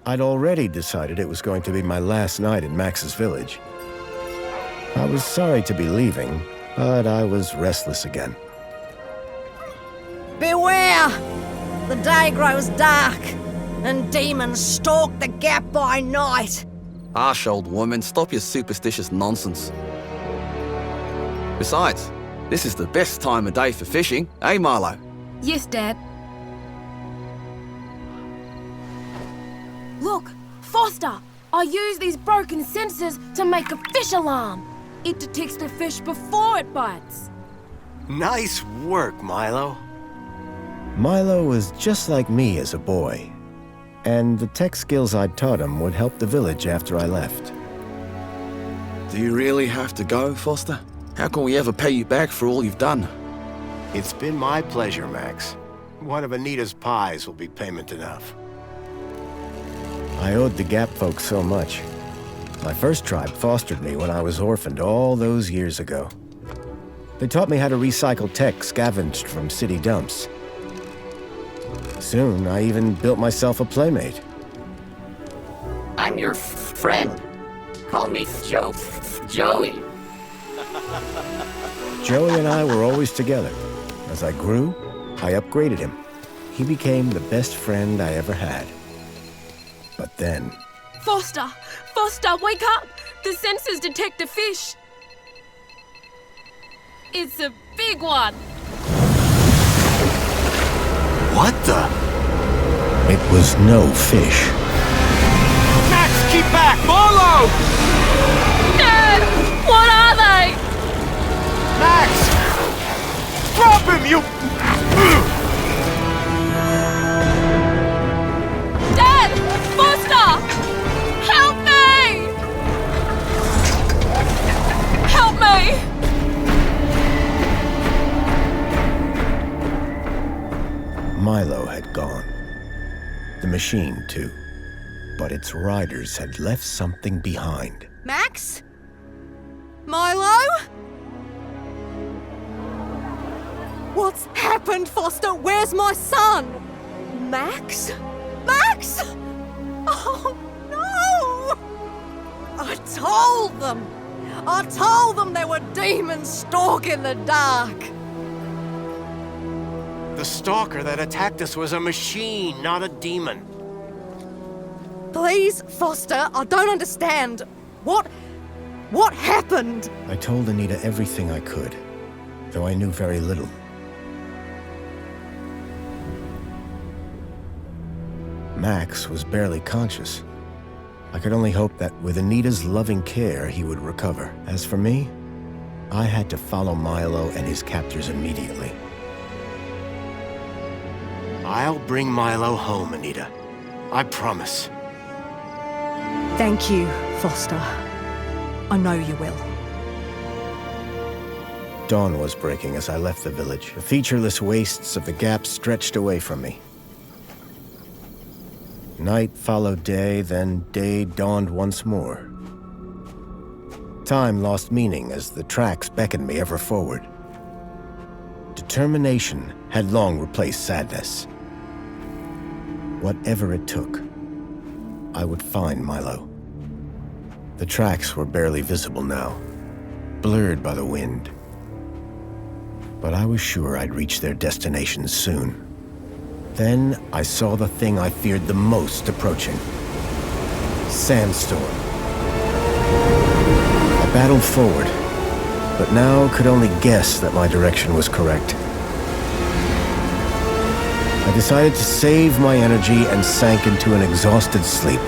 I'd already decided it was going to be my last night in Max's village. I was sorry to be leaving, but I was restless again. Beware! The day grows dark, and demons stalk the gap by night. Harsh old woman, stop your superstitious nonsense. Besides, this is the best time of day for fishing, eh, Milo? Yes, Dad. Look, Foster! I use these broken sensors to make a fish alarm. It detects the fish before it bites. Nice work, Milo. Milo was just like me as a boy, and the tech skills I'd taught him would help the village after I left. Do you really have to go, Foster? How can we ever pay you back for all you've done? It's been my pleasure, Max. One of Anita's pies will be payment enough. I owed the Gap folks so much. My first tribe fostered me when I was orphaned all those years ago. They taught me how to recycle tech scavenged from city dumps. Soon, I even built myself a playmate. I'm your friend. Call me Joey. Joey and I were always together. As I grew, I upgraded him. He became the best friend I ever had. But then... Foster! Foster, wake up! The sensors detect a fish. It's a big one. What the? It was no fish. Max, keep back! Follow! Dad! What are they? Max! Drop him, you... Dad! Foster! Help me! Help me! Milo had gone. The machine, too. But its riders had left something behind. Max? Milo? What's happened, Foster? Where's my son? Max? Max? Oh, no! I told them there were demons stalking the dark. The stalker that attacked us was a machine, not a demon. Please, Foster, I don't understand. What happened? I told Anita everything I could, though I knew very little. Max was barely conscious. I could only hope that with Anita's loving care, he would recover. As for me, I had to follow Milo and his captors immediately. I'll bring Milo home, Anita. I promise. Thank you, Foster. I know you will. Dawn was breaking as I left the village. The featureless wastes of the Gap stretched away from me. Night followed day, then day dawned once more. Time lost meaning as the tracks beckoned me ever forward. Determination had long replaced sadness. Whatever it took, I would find Milo. The tracks were barely visible now, blurred by the wind. But I was sure I'd reach their destination soon. Then I saw the thing I feared the most approaching. Sandstorm. I battled forward, but now could only guess that my direction was correct. I decided to save my energy and sank into an exhausted sleep.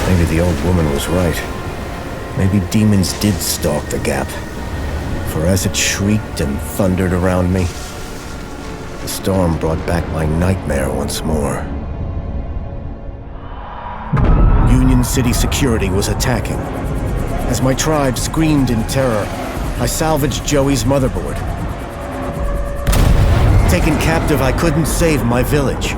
Maybe the old woman was right. Maybe demons did stalk the Gap. For as it shrieked and thundered around me, the storm brought back my nightmare once more. Union City security was attacking. As my tribe screamed in terror, I salvaged Joey's motherboard. Taken captive, I couldn't save my village.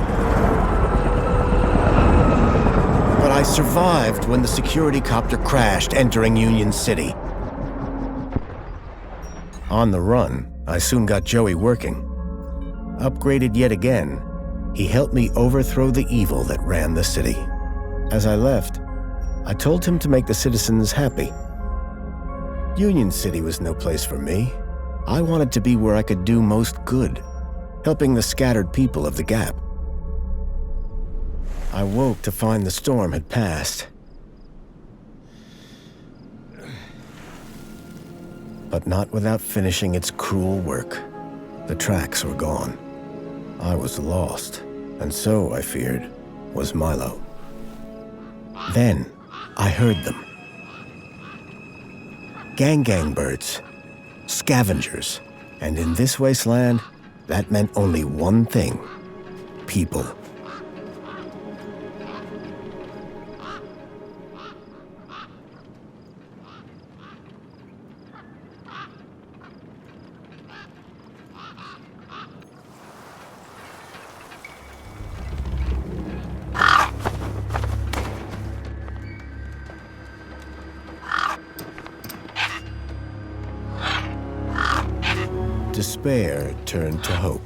But I survived when the security copter crashed, entering Union City. On the run, I soon got Joey working. Upgraded yet again, He helped me overthrow the evil that ran the city. As I left, I told him to make the citizens happy. Union City was no place for me. I wanted to be where I could do most good, helping the scattered people of the Gap. I woke to find the storm had passed. But not without finishing its cruel work. The tracks were gone. I was lost, and so, I feared, was Milo. Then, I heard them. Gang birds, scavengers, and in this wasteland, that meant only one thing: people. Despair turned to hope.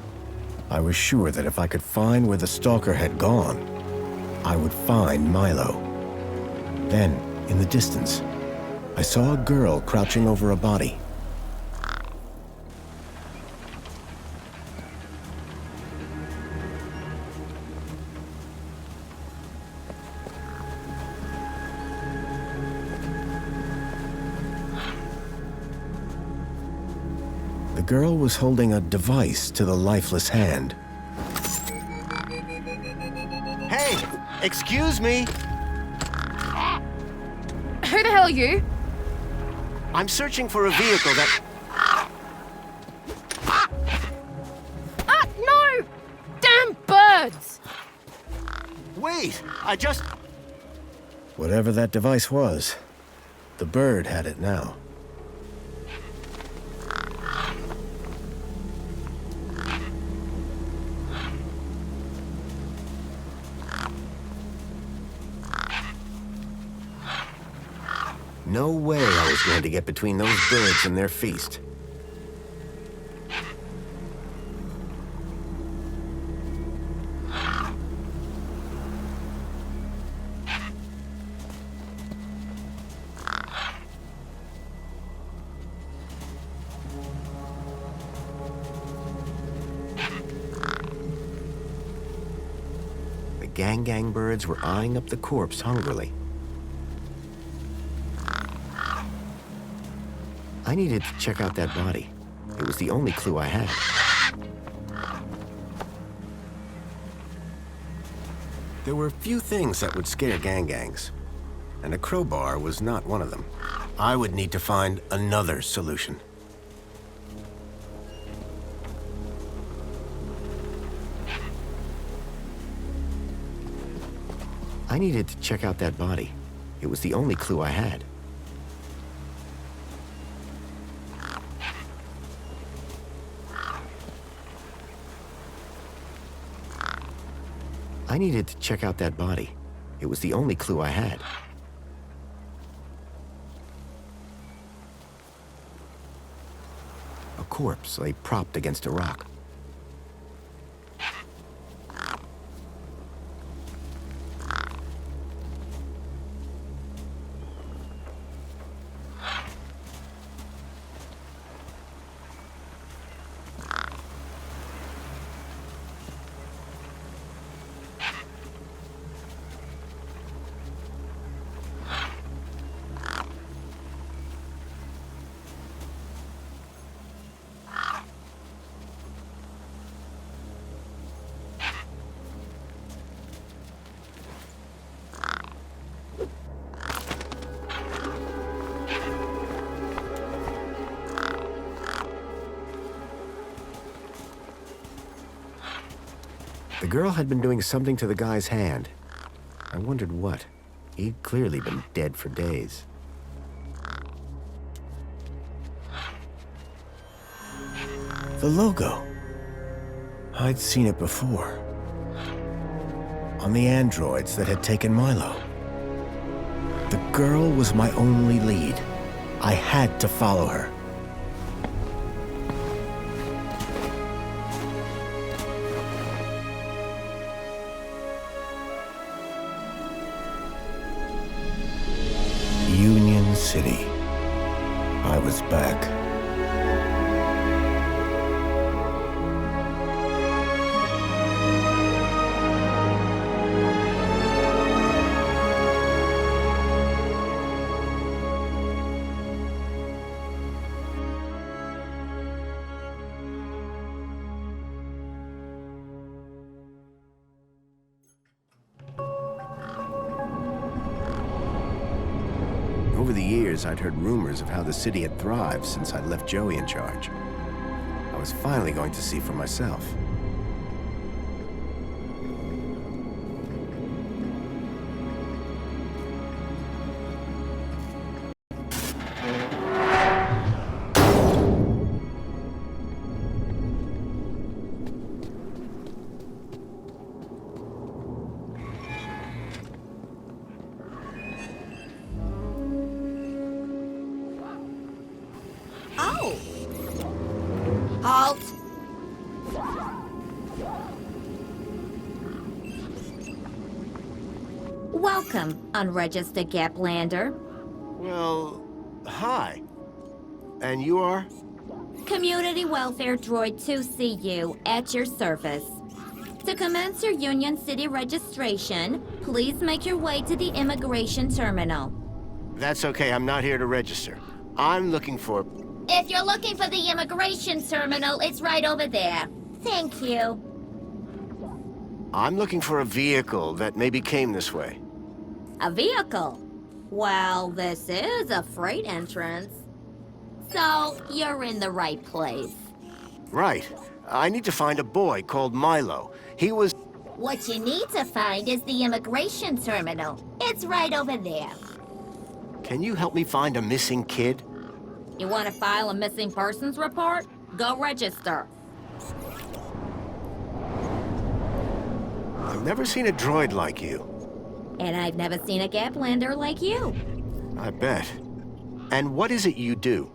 I was sure that if I could find where the stalker had gone, I would find Milo. Then, in the distance, I saw a girl crouching over a body. The girl was holding a device to the lifeless hand. Hey! Excuse me! Who the hell are you? I'm searching for a vehicle that... Ah, no! Damn birds! Wait! I just... Whatever that device was, the bird had it now. No way I was going to get between those birds and their feast. The gang birds were eyeing up the corpse hungrily. I needed to check out that body. It was the only clue I had. There were few things that would scare gangs, and a crowbar was not one of them. I would need to find another solution. I needed to check out that body. It was the only clue I had. I needed to check out that body. It was the only clue I had. A corpse lay propped against a rock. The girl had been doing something to the guy's hand. I wondered what. He'd clearly been dead for days. The logo. I'd seen it before. On the androids that had taken Milo. The girl was my only lead. I had to follow her. city. I was back. Over the years, I'd heard rumors of how the city had thrived since I'd left Joey in charge. I was finally going to see for myself. Oh! Halt! Welcome, unregistered Gaplander. Well, hi. And you are? Community Welfare Droid 2CU at your service. To commence your Union City registration, please make your way to the immigration terminal. That's okay, I'm not here to register. I'm looking for... If you're looking for the immigration terminal, it's right over there. Thank you. I'm looking for a vehicle that maybe came this way. A vehicle? Well, this is a freight entrance. So, you're in the right place. Right. I need to find a boy called Milo. He was... What you need to find is the immigration terminal. It's right over there. Can you help me find a missing kid? You want to file a missing persons report? Go register. I've never seen a droid like you. And I've never seen a Gaplander like you. I bet. And what is it you do?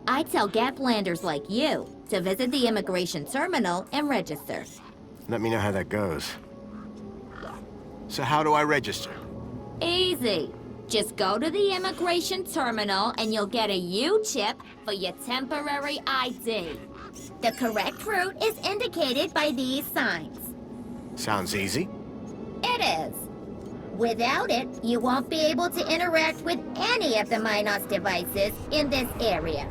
I tell Gaplanders like you to visit the immigration terminal and register. Let me know how that goes. So how do I register? Easy. Just go to the immigration terminal and you'll get a U-chip for your temporary ID. The correct route is indicated by these signs. Sounds easy. It is. Without it, you won't be able to interact with any of the Minos devices in this area.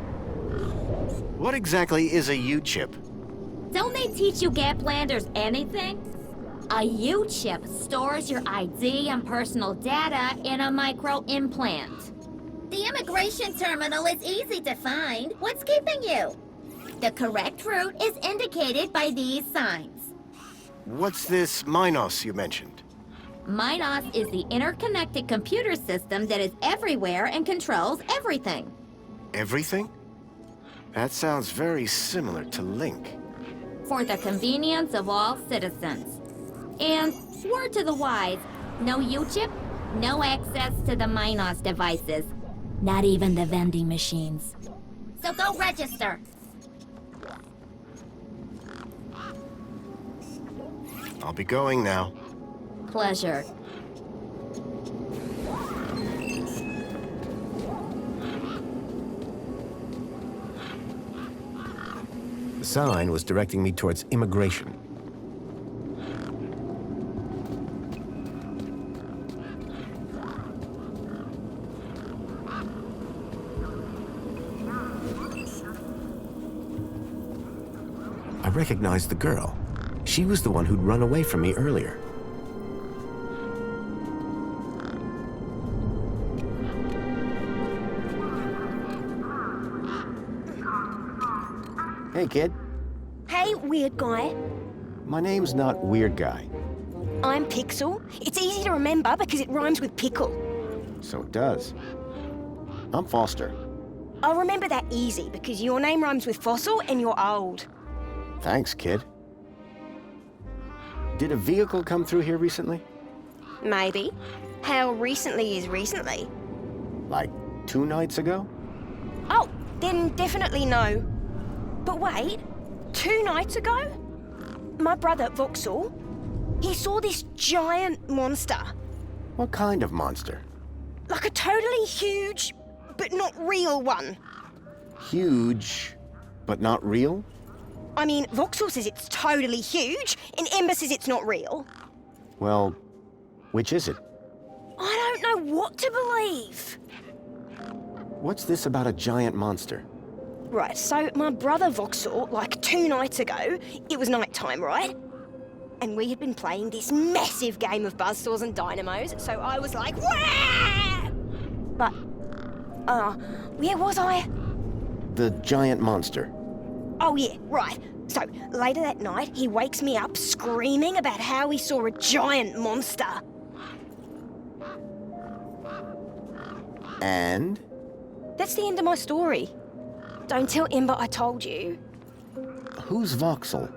What exactly is a U-chip? Don't they teach you Gaplanders anything? A U-chip stores your ID and personal data in a micro-implant. The immigration terminal is easy to find. What's keeping you? The correct route is indicated by these signs. What's this Minos you mentioned? Minos is the interconnected computer system that is everywhere and controls everything. Everything? That sounds very similar to Link. For the convenience of all citizens. And, word to the wise, no U-chip, no access to the Minos devices. Not even the vending machines. So go register. I'll be going now. Pleasure. The sign was directing me towards immigration. I recognized the girl. She was the one who'd run away from me earlier. Hey, kid. Hey, weird guy. My name's not Weird Guy. I'm Pixel. It's easy to remember because it rhymes with pickle. So it does. I'm Foster. I'll remember that easy because your name rhymes with fossil and you're old. Thanks, kid. Did a vehicle come through here recently? Maybe. How recently is recently? Like 2 nights ago? Oh, then definitely no. But wait, 2 nights ago? My brother, Voxel, he saw this giant monster. What kind of monster? Like a totally huge, but not real one. Huge, but not real? I mean, Voxel says it's totally huge, and Emba says it's not real. Well, which is it? I don't know what to believe. What's this about a giant monster? Right, so my brother Voxel, like 2 nights ago, it was night time, right? And we had been playing this massive game of buzzsaws and dynamos, so I was like, wah! But, where was I? The giant monster. Oh yeah, right. So, later that night, he wakes me up screaming about how he saw a giant monster. And? That's the end of my story. Don't tell Emba I told you. Who's Voxel?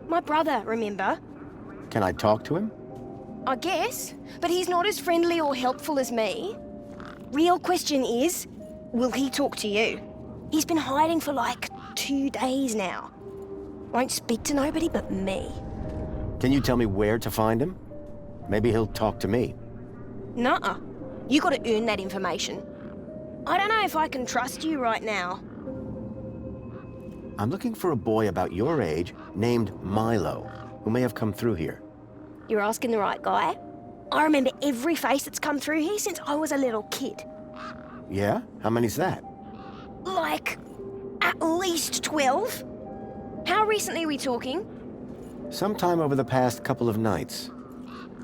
My brother, remember? Can I talk to him? I guess, but he's not as friendly or helpful as me. Real question is, will he talk to you? He's been hiding for like 2 days now. Won't speak to nobody but me. Can you tell me where to find him? Maybe he'll talk to me. Nuh-uh. You gotta earn that information. I don't know if I can trust you right now. I'm looking for a boy about your age named Milo, who may have come through here. You're asking the right guy. I remember every face that's come through here since I was a little kid. Yeah? How many's that? Like, at least 12. How recently are we talking? Sometime over the past couple of nights.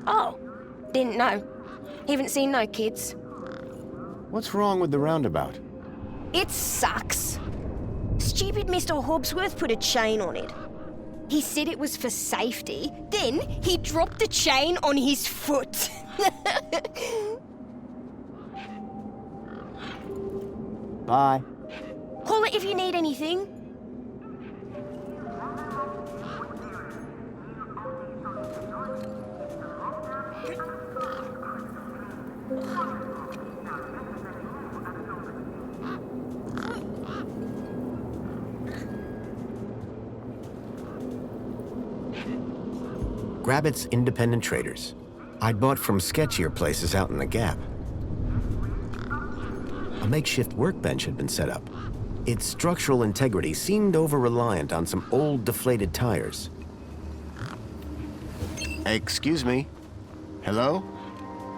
Oh, didn't know. Haven't seen no kids. What's wrong with the roundabout? It sucks. Stupid Mr. Hobbsworth put a chain on it. He said it was for safety, then he dropped the chain on his foot. Bye. Call it if you need anything. Grabbit's independent traders. I'd bought from sketchier places out in the Gap. A makeshift workbench had been set up. Its structural integrity seemed over-reliant on some old deflated tires. Excuse me. Hello?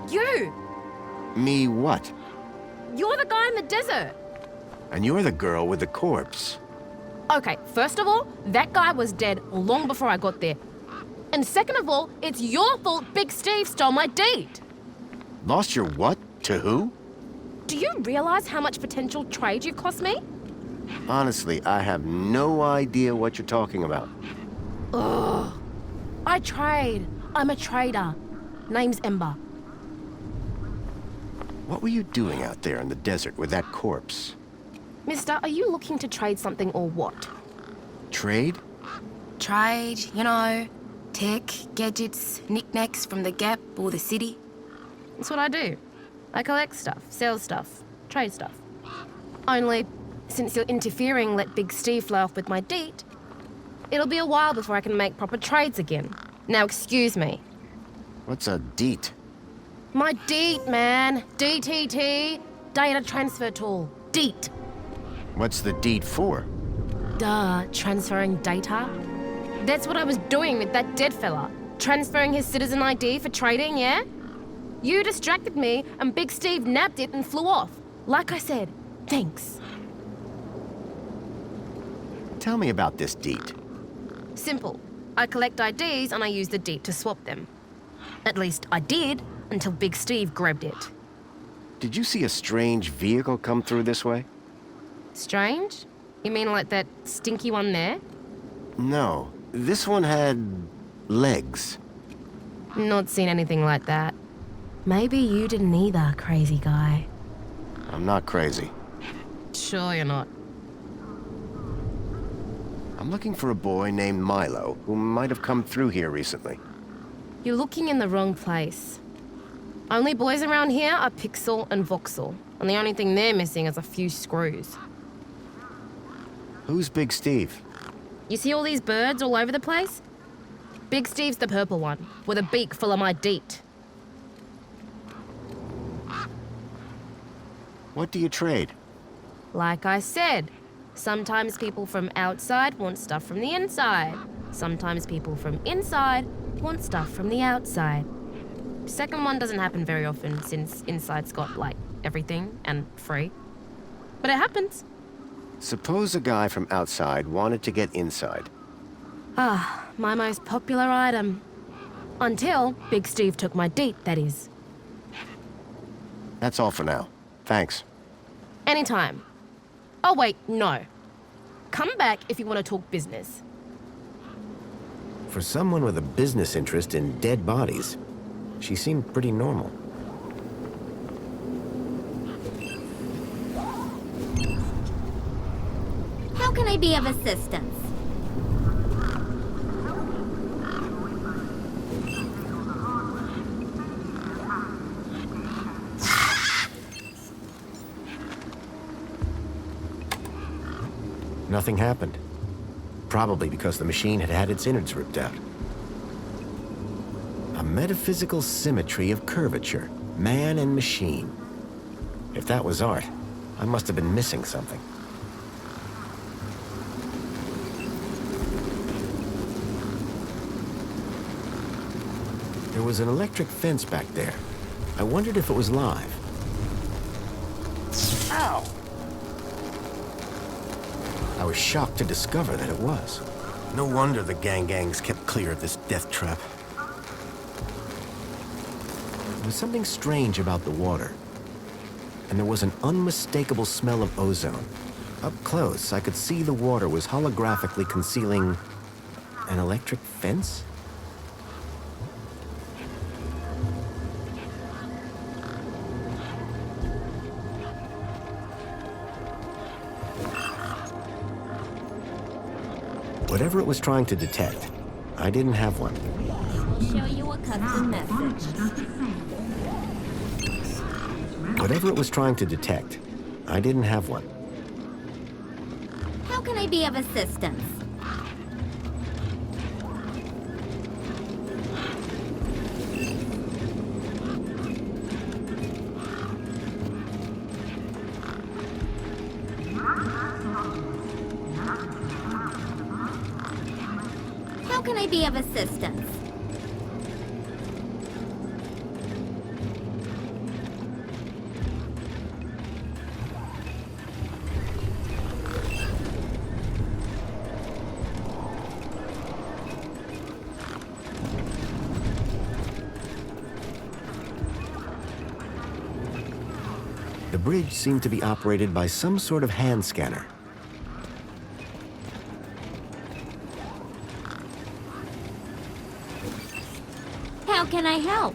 You! Me what? You're the guy in the desert! And you're the girl with the corpse. Okay, first of all, that guy was dead long before I got there. And second of all, it's your fault Big Steve stole my deed. Lost your what? To who? Do you realize how much potential trade you cost me? Honestly, I have no idea what you're talking about. Ugh. I trade. I'm a trader. Name's Emba. What were you doing out there in the desert with that corpse? Mister, are you looking to trade something or what? Trade? Trade, you know, tech, gadgets, knickknacks from the Gap or the city. That's what I do. I collect stuff, sell stuff, trade stuff. Only, since you're interfering, let Big Steve fly off with my deed, it'll be a while before I can make proper trades again. Now, excuse me. What's a deet? My deed, man. DTT. Data transfer tool. Deet. What's the deet for? Duh, transferring data. That's what I was doing with that dead fella. Transferring his citizen ID for trading, yeah? You distracted me, and Big Steve nabbed it and flew off. Like I said, thanks. Tell me about this deet. Simple. I collect IDs and I use the deed to swap them. At least I did, until Big Steve grabbed it. Did you see a strange vehicle come through this way? Strange? You mean like that stinky one there? No. This one had legs. Not seen anything like that. Maybe you didn't either, crazy guy. I'm not crazy. Sure you're not. I'm looking for a boy named Milo who might have come through here recently. You're looking in the wrong place. Only boys around here are Pixel and Voxel, and the only thing they're missing is a few screws. Who's Big Steve? You see all these birds all over the place? Big Steve's the purple one, with a beak full of my deet. What do you trade? Like I said, sometimes people from outside want stuff from the inside. Sometimes people from inside want stuff from the outside. Second one doesn't happen very often since inside's got, like, everything and free. But it happens. Suppose a guy from outside wanted to get inside. Ah, my most popular item. Until Big Steve took my deet, that is. That's all for now. Thanks. Anytime. Oh wait, no. Come back if you want to talk business. For someone with a business interest in dead bodies, she seemed pretty normal. How can I be of assistance? Nothing happened. Probably because the machine had had its innards ripped out. A metaphysical symmetry of curvature, man and machine. If that was art, I must have been missing something. There was an electric fence back there. I wondered if it was live. Ow! I was shocked to discover that it was. No wonder the gangs kept clear of this death trap. There was something strange about the water. And there was an unmistakable smell of ozone. Up close, I could see the water was holographically concealing an electric fence? Whatever it was trying to detect, I didn't have one. Show you a custom message. Whatever it was trying to detect, I didn't have one. How can I be of assistance? How can I be of assistance? The bridge seemed to be operated by some sort of hand scanner. How can I help?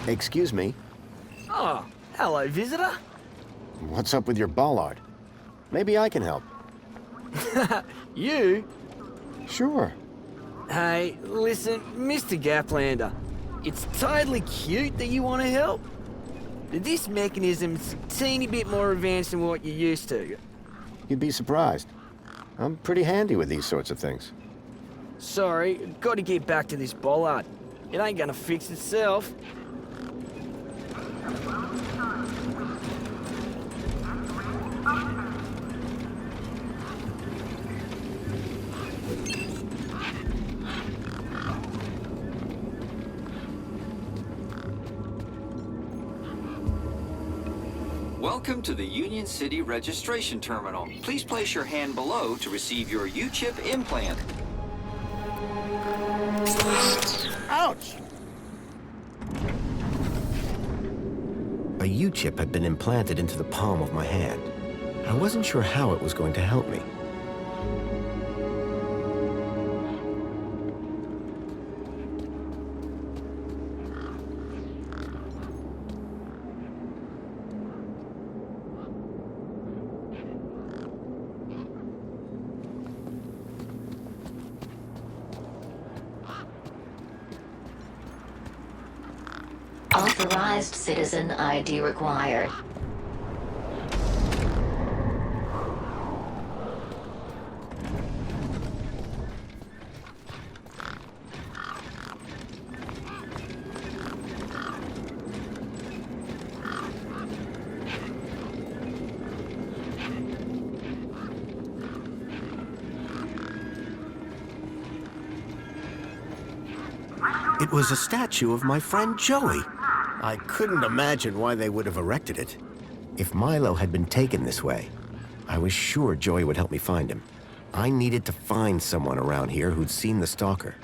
Excuse me. Oh, hello, visitor. What's up with your bollard? Maybe I can help. You? Sure. Hey, listen, Mr. Gaplander. It's totally cute that you want to help. But this mechanism's a teeny bit more advanced than what you're used to. You'd be surprised. I'm pretty handy with these sorts of things. Sorry, got to get back to this bollard. It ain't gonna fix itself. Welcome to the Union City Registration Terminal. Please place your hand below to receive your U-chip implant. Ouch! A U-chip had been implanted into the palm of my hand. I wasn't sure how it was going to help me. Authorized citizen ID required. It was a statue of my friend Joey. I couldn't imagine why they would have erected it. If Milo had been taken this way, I was sure Joey would help me find him. I needed to find someone around here who'd seen the stalker.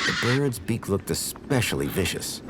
The bird's beak looked especially vicious.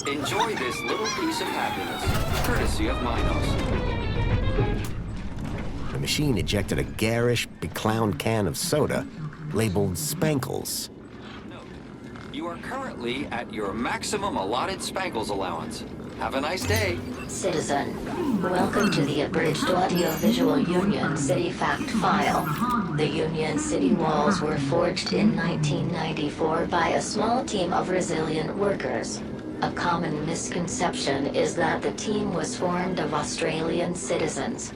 Enjoy this little piece of happiness, courtesy of Minos. The machine ejected a garish, beclowned can of soda labeled Spankles. Note, you are currently at your maximum allotted Spankles allowance. Have a nice day. Citizen, welcome to the abridged audio-visual Union City fact file. The Union City walls were forged in 1994 by a small team of resilient workers. A common misconception is that the team was formed of Australian citizens.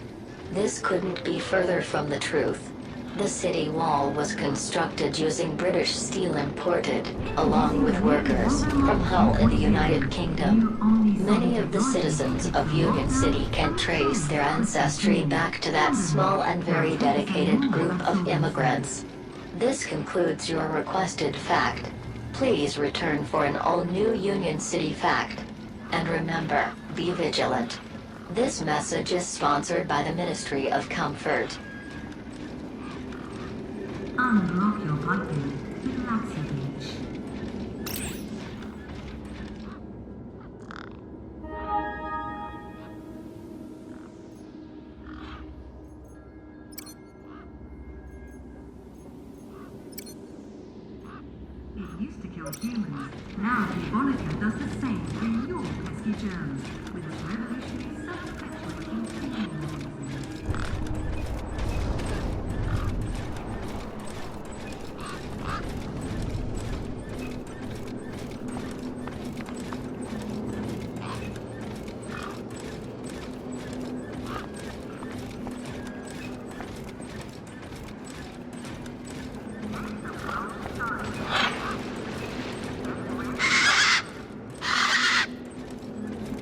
This couldn't be further from the truth. The city wall was constructed using British steel imported, along with workers, from Hull in the United Kingdom. Many of the citizens of Union City can trace their ancestry back to that small and very dedicated group of immigrants. This concludes your requested fact. Please return for an all-new Union City fact. And remember, be vigilant. This message is sponsored by the Ministry of Comfort. Unlock your button to Laxity. It used to secure humans. Now Bonica does the same for your pesky germs with its revolutionary self-perpetuating convenience.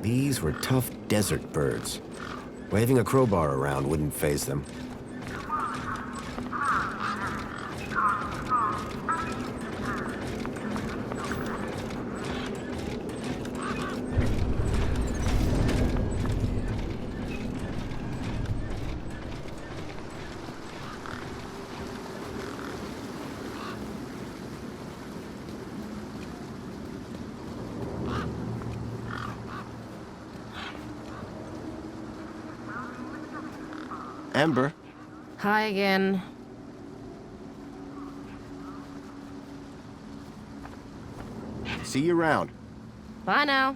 These were tough desert birds. Waving a crowbar around wouldn't faze them. Ember, Hi again. see you around. Bye now.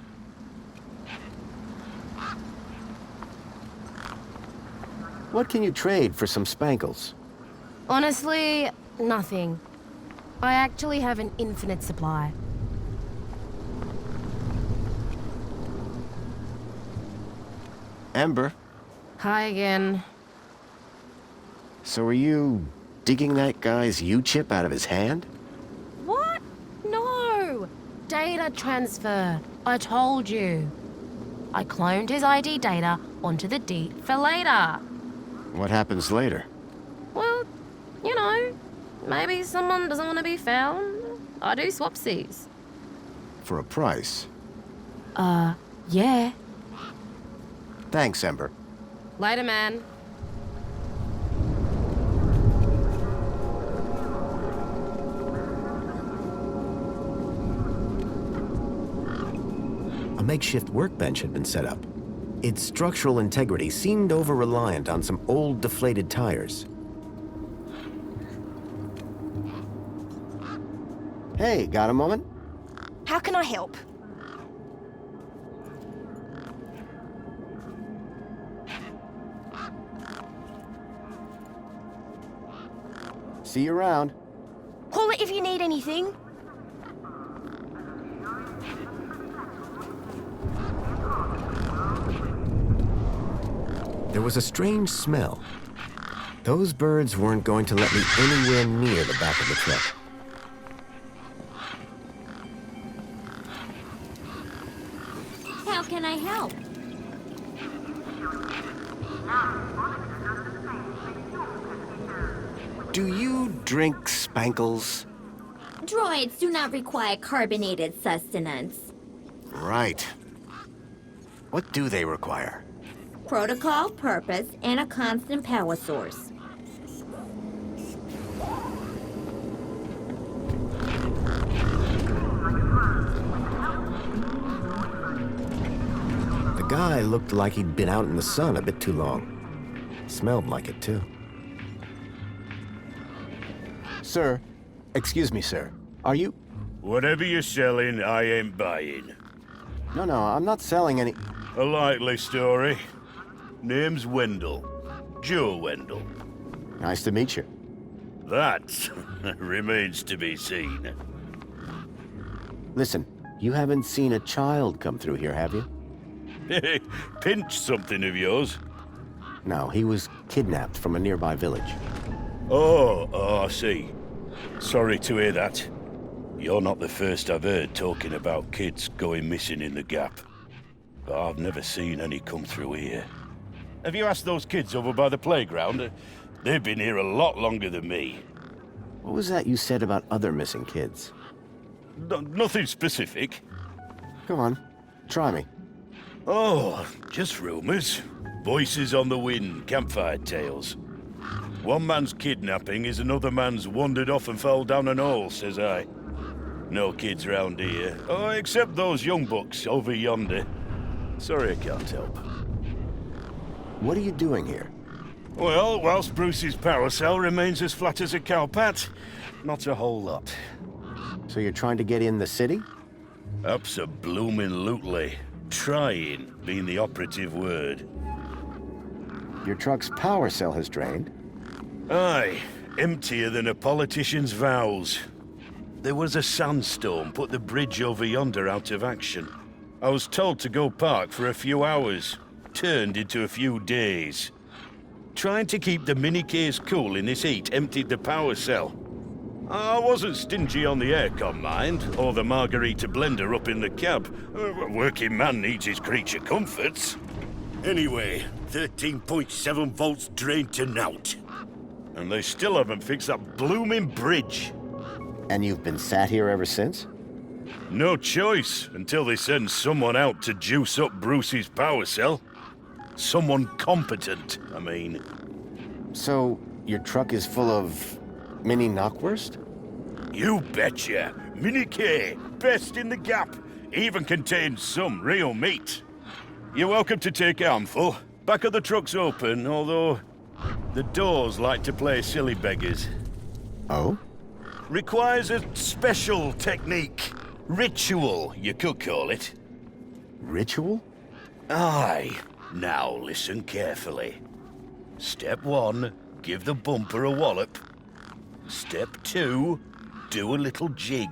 What can you trade for some spankles? Honestly, nothing. I actually have an infinite supply. Ember, Hi again. so are you digging that guy's U-chip out of his hand? What? No! Data transfer. I told you. I cloned his ID data onto the deed for later. What happens later? Well, you know, maybe someone doesn't want to be found. I do swapsies. For a price. Yeah. Thanks, Ember. Later, man. A makeshift workbench had been set up. Its structural integrity seemed over-reliant on some old deflated tires. Hey, got a moment? How can I help? See you around. Call it if you need anything. There was a strange smell. Those birds weren't going to let me anywhere near the back of the truck. How can I help? Do you drink spankles? Droids do not require carbonated sustenance. Right. What do they require? Protocol, purpose, and a constant power source. The guy looked like he'd been out in the sun a bit too long. Smelled like it, too. Sir, excuse me, sir. Are you... Whatever you're selling, I ain't buying. No, I'm not selling any... A likely story. Name's Wendell. Joe Wendell. Nice to meet you. That remains to be seen. Listen, you haven't seen a child come through here, have you? Pinch something of yours. No, he was kidnapped from a nearby village. Oh, I see. Sorry to hear that. You're not the first I've heard talking about kids going missing in the Gap. But I've never seen any come through here. Have you asked those kids over by the playground? They've been here a lot longer than me. What was that you said about other missing kids? Nothing specific. Come on, try me. Oh, just rumors. Voices on the wind, campfire tales. One man's kidnapping is another man's wandered off and fell down an hole, says I. No kids round here. Oh, except those young bucks over yonder. Sorry I can't help. What are you doing here? Well, whilst Bruce's power cell remains as flat as a cowpat, not a whole lot. So you're trying to get in the city? Abso-bloomin' trying being the operative word. Your truck's power cell has drained. Aye, emptier than a politician's vows. There was a sandstorm put the bridge over yonder out of action. I was told to go park for a few hours. Turned into a few days. Trying to keep the mini case cool in this heat emptied the power cell. I wasn't stingy on the aircon, mind, or the margarita blender up in the cab. A working man needs his creature comforts. Anyway, 13.7 volts drained to naught. And they still haven't fixed that blooming bridge. And you've been sat here ever since? No choice, until they send someone out to juice up Bruce's power cell. Someone competent, I mean. So, your truck is full of mini knockwurst? You betcha. Mini K, best in the gap. Even contains some real meat. You're welcome to take a handful. Back of the truck's open, although the doors like to play silly beggars. Oh? Requires a special technique. Ritual, you could call it. Ritual? Aye. Now listen carefully. Step 1, give the bumper a wallop. Step 2, do a little jig.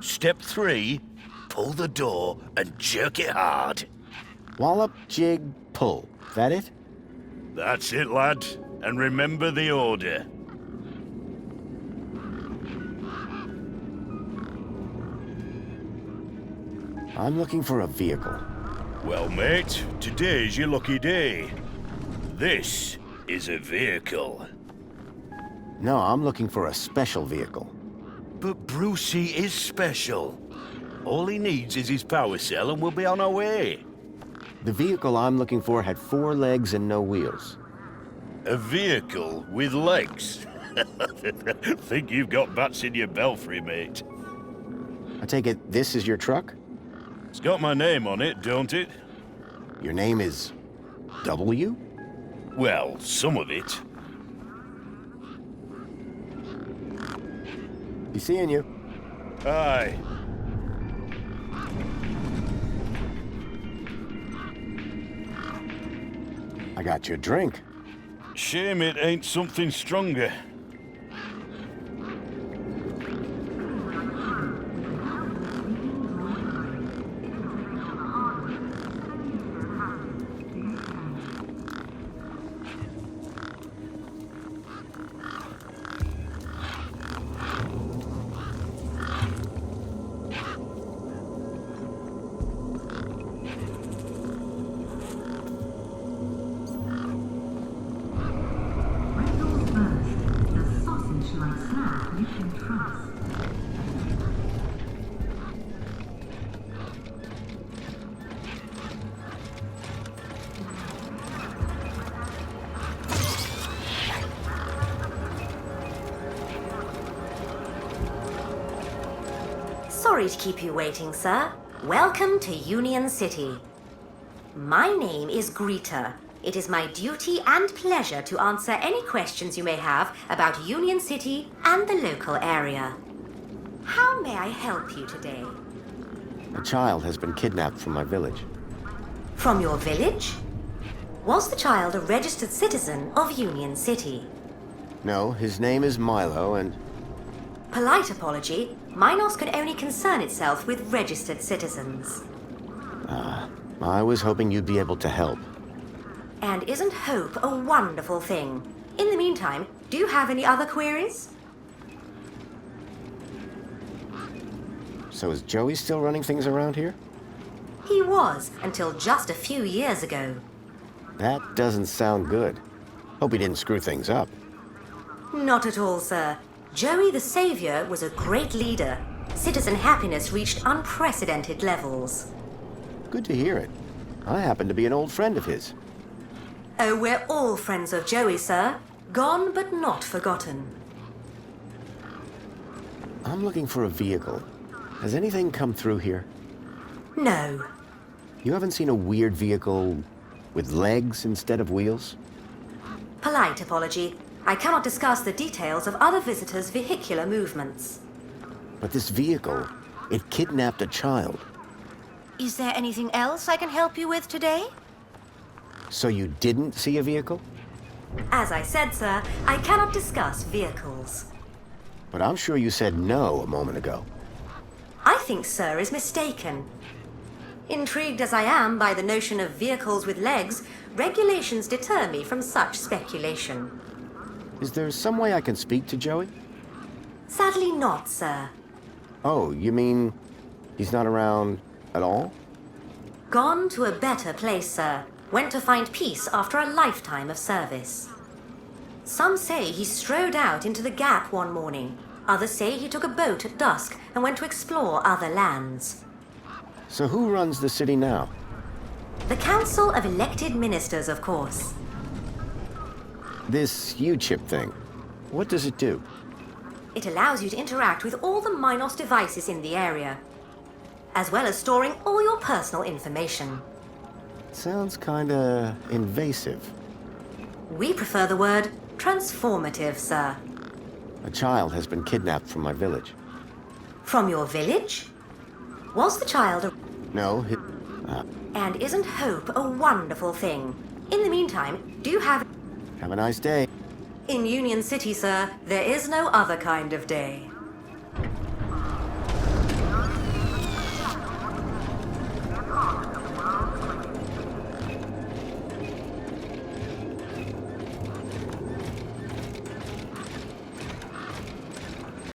Step 3, pull the door and jerk it hard. Wallop, jig, pull. That it? That's it, lad. And remember the order. I'm looking for a vehicle. Well, mate, today's your lucky day. This is a vehicle. No, I'm looking for a special vehicle. But Brucey is special. All he needs is his power cell and we'll be on our way. The vehicle I'm looking for had 4 legs and no wheels. A vehicle with legs? Think you've got bats in your belfry, mate. I take it this is your truck? It's got my name on it, don't it? Your name is W? Well, some of it. Be seeing you. Aye. I got you a drink. Shame it ain't something stronger. Wendell's burst, the sausage-like snack you can trust. Sorry to keep you waiting, sir. Welcome to Union City. My name is Greta. It is my duty and pleasure to answer any questions you may have about Union City and the local area. How may I help you today? A child has been kidnapped from my village. From your village? Was the child a registered citizen of Union City? No, his name is Milo and... Polite apology, Minos can only concern itself with registered citizens. I was hoping you'd be able to help. And isn't hope a wonderful thing? In the meantime, do you have any other queries? So is Joey still running things around here? He was, until just a few years ago. That doesn't sound good. Hope he didn't screw things up. Not at all, sir. Joey the Savior was a great leader. Citizen happiness reached unprecedented levels. Good to hear it. I happen to be an old friend of his. Oh, we're all friends of Joey, sir. Gone but not forgotten. I'm looking for a vehicle. Has anything come through here? No. You haven't seen a weird vehicle with legs instead of wheels? Polite apology. I cannot discuss the details of other visitors' vehicular movements. But this vehicle, it kidnapped a child. Is there anything else I can help you with today? So you didn't see a vehicle? As I said, sir, I cannot discuss vehicles. But I'm sure you said no a moment ago. I think sir is mistaken. Intrigued as I am by the notion of vehicles with legs, regulations deter me from such speculation. Is there some way I can speak to Joey? Sadly not, sir. Oh, you mean he's not around at all? Gone to a better place, sir. Went to find peace after a lifetime of service. Some say he strode out into the Gap one morning. Others say he took a boat at dusk and went to explore other lands. So who runs the city now? The Council of Elected Ministers, of course. This U-chip thing, what does it do? It allows you to interact with all the Minos devices in the area, as well as storing all your personal information. Sounds kinda invasive. We prefer the word transformative, sir. A child has been kidnapped from my village. From your village? Was the child a... No, And isn't hope a wonderful thing? In the meantime, do you have... Have a nice day. In Union City, sir, there is no other kind of day.